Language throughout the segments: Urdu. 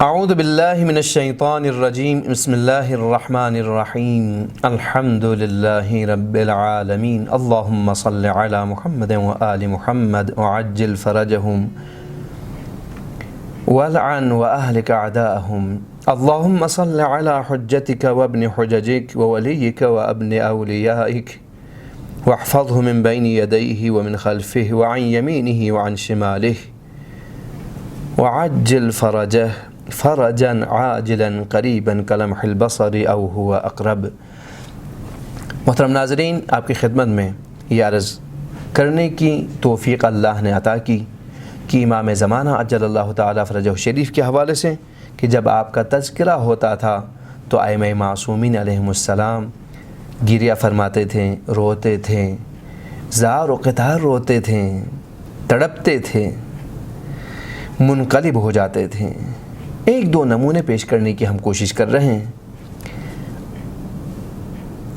اعوذ باللہ من الشیطان الرجیم بسم اللہ الرحمن الرحیم الحمد للہ رب العالمین اللہم صل علی محمد وآل محمد وعجل فرجہم والعن واہلک اعداءہم اللہم صل علی حجتک وابن حججک وولیک وابن اولیائک واحفظہ من بین یدیہ ومن خلفہ وعن یمینہ وعن شمالہ وعجل فرجہ فرجا عاجلا قریبا کلمح البصر او هو اقرب۔ محترم ناظرین، آپ کی خدمت میں یہ عرض کرنے کی توفیق اللہ نے عطا کی کہ امام زمانہ عجل اللہ تعالیٰ فرجہ شریف کے حوالے سے کہ جب آپ کا تذکرہ ہوتا تھا تو ائمہ معصومین علیہم السلام گریہ فرماتے تھے، روتے تھے، زار و قطار روتے تھے، تڑپتے تھے، منقلب ہو جاتے تھے۔ ایک دو نمونے پیش کرنے کی ہم کوشش کر رہے ہیں۔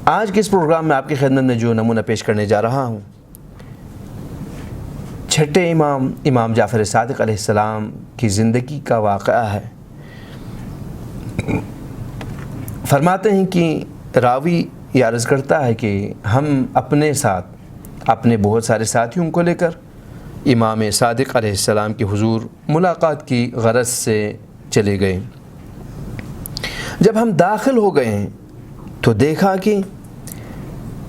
آج کے اس پروگرام میں آپ کی خدمت میں جو نمونہ پیش کرنے جا رہا ہوں، چھٹے امام جعفر صادق علیہ السلام کی زندگی کا واقعہ ہے۔ فرماتے ہیں کہ راوی یہ عرض کرتا ہے کہ ہم اپنے ساتھ اپنے بہت سارے ساتھیوں کو لے کر امام صادق علیہ السلام کی حضور ملاقات کی غرض سے چلے گئے۔ جب ہم داخل ہو گئے تو دیکھا کہ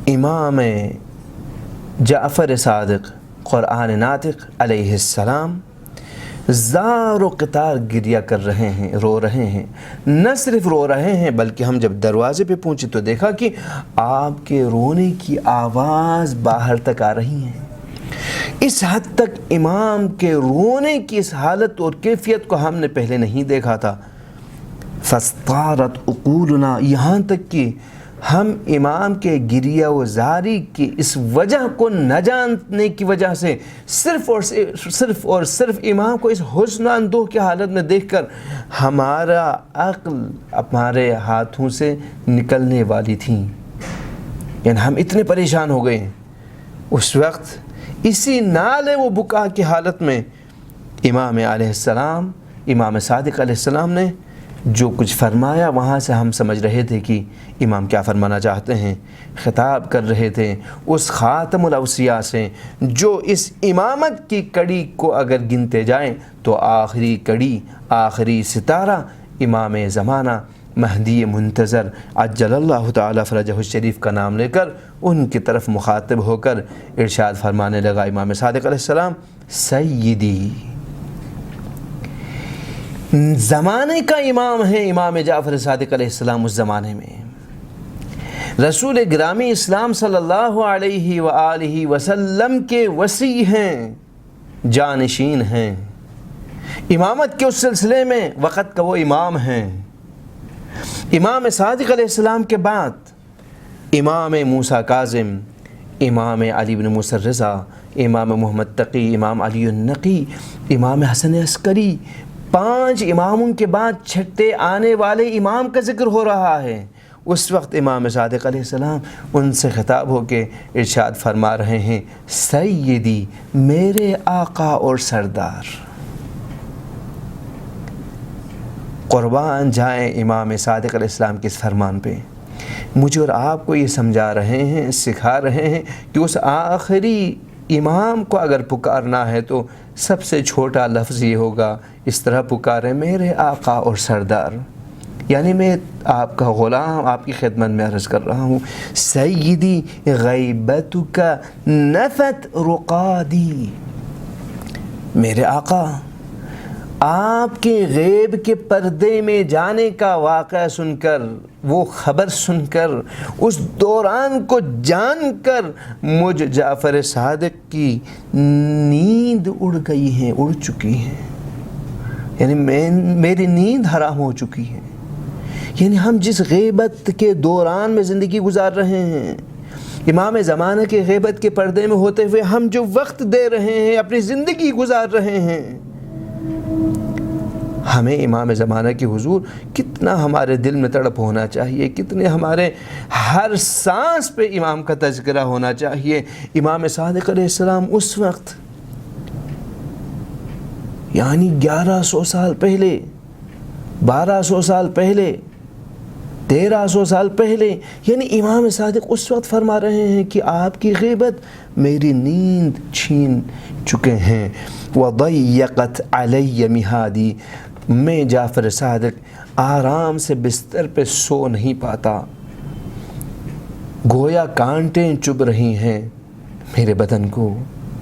امام جعفر صادق قرآن ناطق علیہ السلام زار و قطار گریہ کر رہے ہیں، رو رہے ہیں۔ نہ صرف رو رہے ہیں بلکہ ہم جب دروازے پہ پہنچے تو دیکھا کہ آپ کے رونے کی آواز باہر تک آ رہی ہے۔ اس حد تک امام کے رونے کی اس حالت اور کیفیت کو ہم نے پہلے نہیں دیکھا تھا۔ فاستارت عقولنا، یہاں تک کہ ہم امام کے گریہ و زاری کی اس وجہ کو نہ جاننے کی وجہ سے صرف اور صرف امام کو اس حسن اندوہ کی حالت میں دیکھ کر ہمارا عقل ہمارے ہاتھوں سے نکلنے والی تھی، یعنی ہم اتنے پریشان ہو گئے۔ اس وقت اسی نالے و بکا کی حالت میں امام علیہ السلام، امام صادق علیہ السلام نے جو کچھ فرمایا، وہاں سے ہم سمجھ رہے تھے کہ امام کیا فرمانا چاہتے ہیں۔ خطاب کر رہے تھے اس خاتم الاوصیاء سے جو اس امامت کی کڑی کو اگر گنتے جائیں تو آخری کڑی، آخری ستارہ امام زمانہ مہدی منتظر عجل اللہ تعالیٰ فرجہ الشریف کا نام لے کر ان کی طرف مخاطب ہو کر ارشاد فرمانے لگا امام صادق علیہ السلام، سیدی، زمانے کا امام ہے امام جعفر صادق علیہ السلام۔ اس زمانے میں رسول گرامی اسلام صلی اللہ علیہ وآلہ وسلم کے وصی ہیں، جانشین ہیں، امامت کے اس سلسلے میں وقت کا وہ امام ہیں۔ امام صادق علیہ السلام کے بعد امام موسیٰ کاظم، امام علی بن موسیٰ رضا، امام محمد تقی، امام علی النقی، امام حسن عسکری، 5 اماموں کے بعد چھٹے آنے والے امام کا ذکر ہو رہا ہے۔ اس وقت امام صادق علیہ السلام ان سے خطاب ہو کے ارشاد فرما رہے ہیں، سیدی، میرے آقا اور سردار۔ قربان جائیں امام صادق علیہ السلام کے اس فرمان پہ۔ مجھے اور آپ کو یہ سمجھا رہے ہیں، سکھا رہے ہیں کہ اس آخری امام کو اگر پکارنا ہے تو سب سے چھوٹا لفظ یہ ہوگا، اس طرح پکاریں، میرے آقا اور سردار، یعنی میں آپ کا غلام آپ کی خدمت میں عرض کر رہا ہوں، سیدی غیبتک نفت رقادی، میرے آقا، آپ کے غیب کے پردے میں جانے کا واقعہ سن کر، وہ خبر سن کر، اس دوران کو جان کر مجھ جعفر صادق کی نیند اڑ گئی ہے، اڑ چکی ہے، یعنی میری نیند حرام ہو چکی ہے۔ یعنی ہم جس غیبت کے دوران میں زندگی گزار رہے ہیں، امام زمانہ کے غیبت کے پردے میں ہوتے ہوئے ہم جو وقت دے رہے ہیں، اپنی زندگی گزار رہے ہیں، ہمیں امام زمانہ کی حضور کتنا ہمارے دل میں تڑپ ہونا چاہیے، کتنے ہمارے ہر سانس پہ امام کا تذکرہ ہونا چاہیے۔ امام صادق علیہ السلام اس وقت یعنی 1100 سال پہلے 1200 سال پہلے، 1300 سال پہلے، یعنی امام صادق اس وقت فرما رہے ہیں کہ آپ کی غیبت میری نیند چھین چکے ہیں۔ وَضَيَّقَتْ عَلَيَّ مِہَادِي، میں جعفر صادق آرام سے بستر پہ سو نہیں پاتا، گویا کانٹیں چبھ رہی ہیں میرے بدن کو۔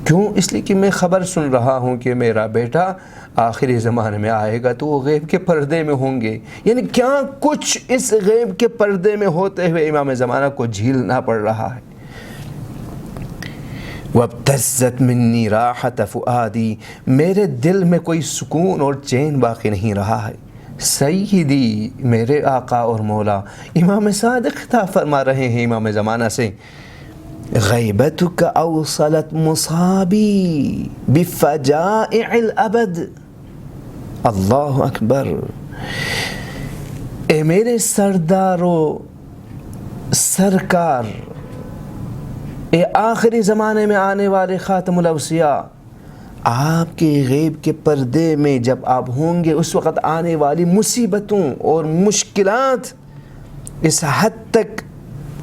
کیوں؟ اس لیے کہ میں خبر سن رہا ہوں کہ میرا بیٹا آخری زمانے میں آئے گا تو وہ غیب کے پردے میں ہوں گے۔ یعنی کیا کچھ اس غیب کے پردے میں ہوتے ہوئے امام زمانہ کو جھیلنا پڑ رہا ہے۔ وَابْتَزَّتْ مِنِّي رَاحَةَ فُؤَادِي، میرے دل میں کوئی سکون اور چین باقی نہیں رہا ہے۔ سیدی، میرے آقا اور مولا، امام صادق خطاب فرما رہے ہیں امام زمانہ سے، غیبتک اوصلت مصابی بفجائع الابد۔ اللہ اکبر۔ اے میرے سردار و سرکار، اے آخری زمانے میں آنے والے خاتم الاوصیاء، آپ کے غیب کے پردے میں جب آپ ہوں گے اس وقت آنے والی مصیبتوں اور مشکلات اس حد تک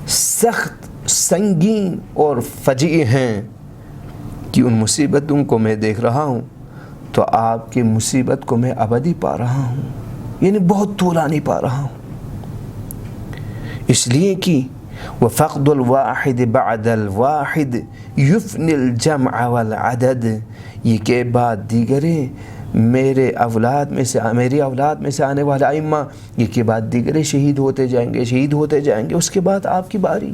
سخت، سنگین اور فجیع ہیں کہ ان مصیبتوں کو میں دیکھ رہا ہوں تو آپ کی مصیبت کو میں ابدی پا رہا ہوں، یعنی بہت طولانی پا رہا ہوں۔ اس لیے کہ وَفَقْدُ الْوَاحِدِ بَعْدَ الْوَاحِدِ يُفْنِ الْجَمْعَ وَالْعَدَدِ، یہ کہ بعد دیگرے میری اولاد میں سے آنے والے ائمہ، یہ کہ بعد دیگرے شہید ہوتے جائیں گے، اس کے بعد آپ کی باری۔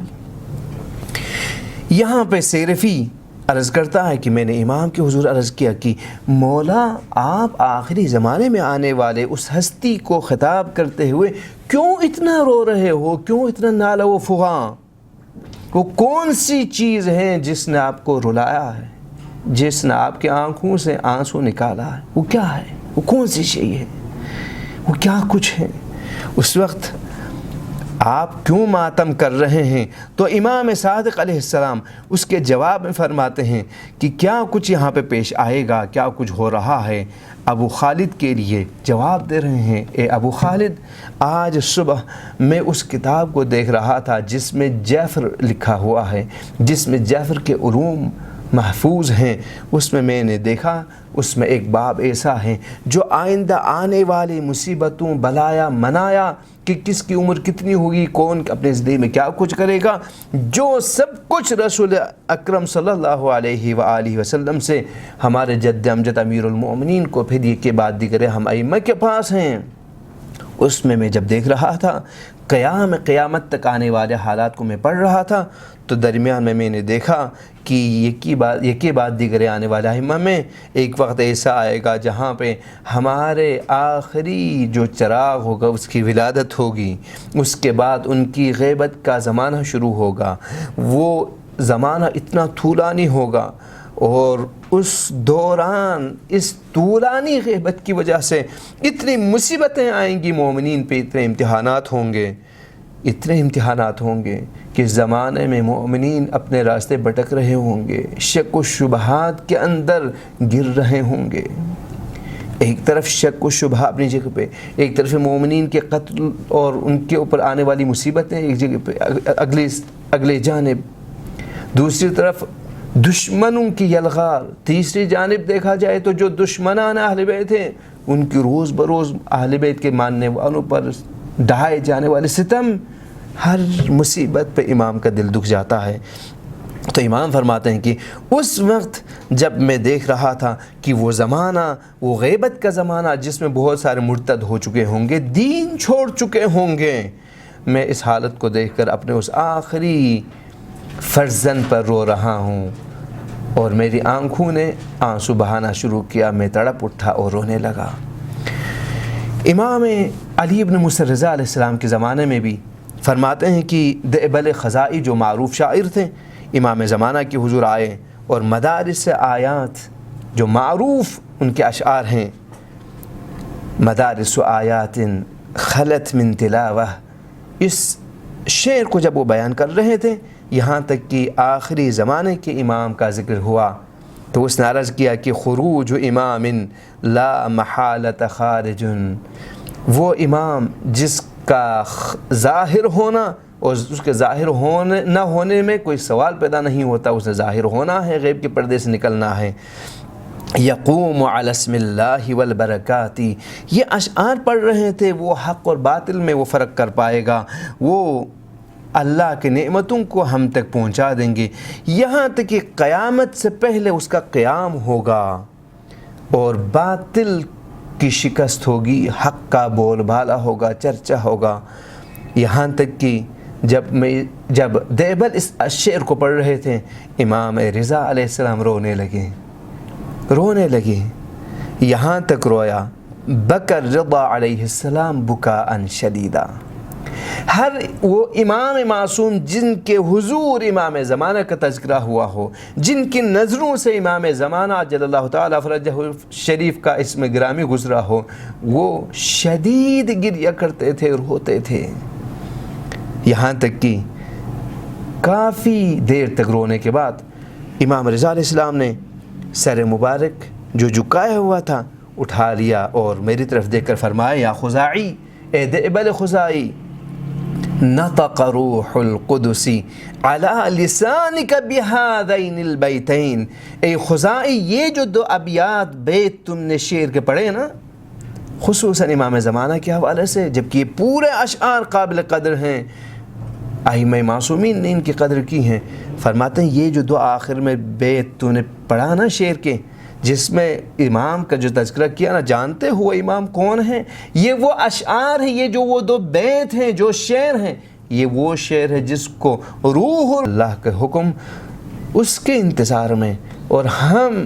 یہاں پہ سیرفی عرض کرتا ہے کہ میں نے امام کے حضور عرض کیا کہ مولا، آپ آخری زمانے میں آنے والے اس ہستی کو خطاب کرتے ہوئے کیوں اتنا رو رہے ہو، کیوں اتنا نالہ و فغاں؟ وہ کون سی چیز ہے جس نے آپ کو رلایا ہے، جس نے آپ کی آنکھوں سے آنسو نکالا ہے؟ وہ کیا ہے؟ وہ کون سی شے ہے؟ وہ کیا کچھ ہے؟ اس وقت آپ کیوں ماتم کر رہے ہیں؟ تو امام صادق علیہ السلام اس کے جواب میں فرماتے ہیں کہ کیا کچھ یہاں پہ پیش آئے گا، کیا کچھ ہو رہا ہے۔ ابو خالد کے لیے جواب دے رہے ہیں، اے ابو خالد، آج صبح میں اس کتاب کو دیکھ رہا تھا جس میں جعفر لکھا ہوا ہے، جس میں جعفر کے علوم محفوظ ہیں۔ اس میں نے دیکھا، اس میں ایک باب ایسا ہے جو آئندہ آنے والی مصیبتوں، بلایا، منایا کہ کس کی عمر کتنی ہوگی، کون اپنے زندگی میں کیا کچھ کرے گا، جو سب کچھ رسول اکرم صلی اللہ علیہ وآلہ وسلم سے ہمارے جد امجد امیر المؤمنین کو پھر یہ کے بعد دیگر ہم ائمہ کے پاس ہیں۔ اس میں جب دیکھ رہا تھا، قیامت تک آنے والے حالات کو میں پڑھ رہا تھا، تو درمیان میں نے دیکھا کہ یہ کے بعد دیگر آنے والے ائمہ میں ایک وقت ایسا آئے گا جہاں پہ ہمارے آخری جو چراغ ہوگا اس کی ولادت ہوگی، اس کے بعد ان کی غیبت کا زمانہ شروع ہوگا۔ وہ زمانہ اتنا طولانی ہوگا اور اس دوران اس طولانی غیبت کی وجہ سے اتنی مصیبتیں آئیں گی مومنین پہ، اتنے امتحانات ہوں گے کہ زمانے میں مومنین اپنے راستے بھٹک رہے ہوں گے، شک و شبہات کے اندر گر رہے ہوں گے۔ ایک طرف شک و شبہ اپنی جگہ پہ، ایک طرف مومنین کے قتل اور ان کے اوپر آنے والی مصیبتیں ایک جگہ پہ، اگلے جانب دوسری طرف دشمنوں کی یلغار، تیسری جانب دیکھا جائے تو جو دشمنان اہل بیت ہیں ان کی روز بروز اہل بیت کے ماننے والوں پر ڈھائے جانے والے ستم، ہر مصیبت پہ امام کا دل دکھ جاتا ہے۔ تو امام فرماتے ہیں کہ اس وقت جب میں دیکھ رہا تھا کہ وہ زمانہ، وہ غیبت کا زمانہ جس میں بہت سارے مرتد ہو چکے ہوں گے، دین چھوڑ چکے ہوں گے، میں اس حالت کو دیکھ کر اپنے اس آخری فرزند پر رو رہا ہوں اور میری آنکھوں نے آنسو بہانا شروع کیا، میں تڑپ اٹھا اور رونے لگا۔ امام علی بن موسیٰ رضا علیہ السلام کے زمانے میں بھی فرماتے ہیں کہ دئبل خزائی جو معروف شاعر تھے، امام زمانہ کے حضور آئے اور مدارس آیات جو معروف ان کے اشعار ہیں، مدارس آیات خلت من تلاوہ، اس شعر کو جب وہ بیان کر رہے تھے یہاں تک کہ آخری زمانے کے امام کا ذکر ہوا تو اس نے عرض کیا کہ خروج امام لا محالۃ خارج وہ امام جس کا ظاہر ہونا اور اس کے ظاہر ہونے نہ ہونے میں کوئی سوال پیدا نہیں ہوتا، اسے ظاہر ہونا ہے، غیب کے پردے سے نکلنا ہے۔ یقوم علی اسم اللہ والبرکات، یہ اشعار پڑھ رہے تھے، وہ حق اور باطل میں وہ فرق کر پائے گا، وہ اللہ کے نعمتوں کو ہم تک پہنچا دیں گے، یہاں تک کہ قیامت سے پہلے اس کا قیام ہوگا اور باطل کی شکست ہوگی، حق کا بول بالا ہوگا، چرچا ہوگا۔ یہاں تک کہ جب دیبل اس شعر کو پڑھ رہے تھے، امام رضا علیہ السلام رونے لگے، یہاں تک رویا، بکر رضا علیہ السلام بکاء شدیدا۔ ہر وہ امام معصوم جن کے حضور امام زمانہ کا تذکرہ ہوا ہو، جن کی نظروں سے امام زمانہ جل اللہ تعالیٰ فرجہ شریف کا اسم گرامی گزرا ہو، وہ شدید گریہ کرتے تھے، روتے تھے، یہاں تک کہ کافی دیر تک رونے کے بعد امام رضا علیہ السلام نے سر مبارک جو جھکایا ہوا تھا اٹھا لیا اور میری طرف دیکھ کر فرمایا، یا خزاعی، اے دیبل خزاعی، نطق روح القدس على لسانك بهذين البيتين، اے خزاعی یہ جو دو ابیات بیت تم نے شعر کے پڑھے نا، خصوصاً امام زمانہ کے حوالے سے، جبکہ یہ پورے اشعار قابل قدر ہیں، ائمہ معصومین نے ان کی قدر کی ہیں، فرماتے ہیں یہ جو دو آخر میں بیت تو نے پڑھا نا شعر کے، جس میں امام کا جو تذکرہ کیا نا، جانتے ہو امام کون ہیں؟ یہ وہ اشعار ہیں، یہ جو وہ دو بیت ہیں، جو شعر ہیں، یہ وہ شعر ہے جس کو روح اللہ کے حکم اس کے انتظار میں، اور ہم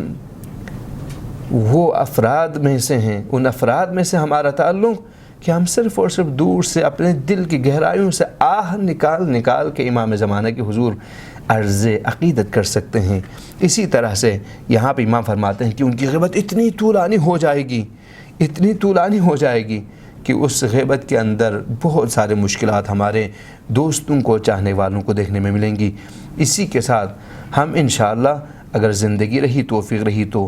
وہ افراد میں سے ہیں، ان افراد میں سے ہمارا تعلق کہ ہم صرف اور صرف دور سے اپنے دل کی گہرائیوں سے آہ نکال کے امام زمانہ کے حضور عرض عقیدت کر سکتے ہیں۔ اسی طرح سے یہاں پہ امام فرماتے ہیں کہ ان کی غیبت اتنی طولانی ہو جائے گی کہ اس غیبت کے اندر بہت سارے مشکلات ہمارے دوستوں کو، چاہنے والوں کو دیکھنے میں ملیں گی۔ اسی کے ساتھ ہم انشاءاللہ اگر زندگی رہی، توفیق رہی، تو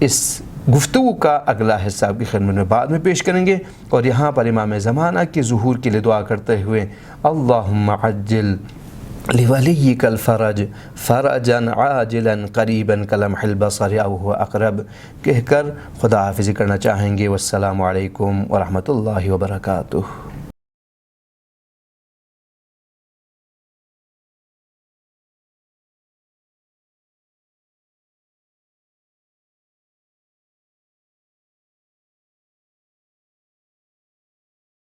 اس گفتگو کا اگلا حصہ آپ کی خدمت میں بعد میں پیش کریں گے، اور یہاں پر امام زمانہ کے ظہور کے لیے دعا کرتے ہوئے اللہم عجل لولیک الفرج فرجا عاجلا قریبا کلمح البصر او هو اقرب کہہ کر خدا حافظی کرنا چاہیں گے۔ والسلام علیکم ورحمۃ اللہ وبرکاتہ۔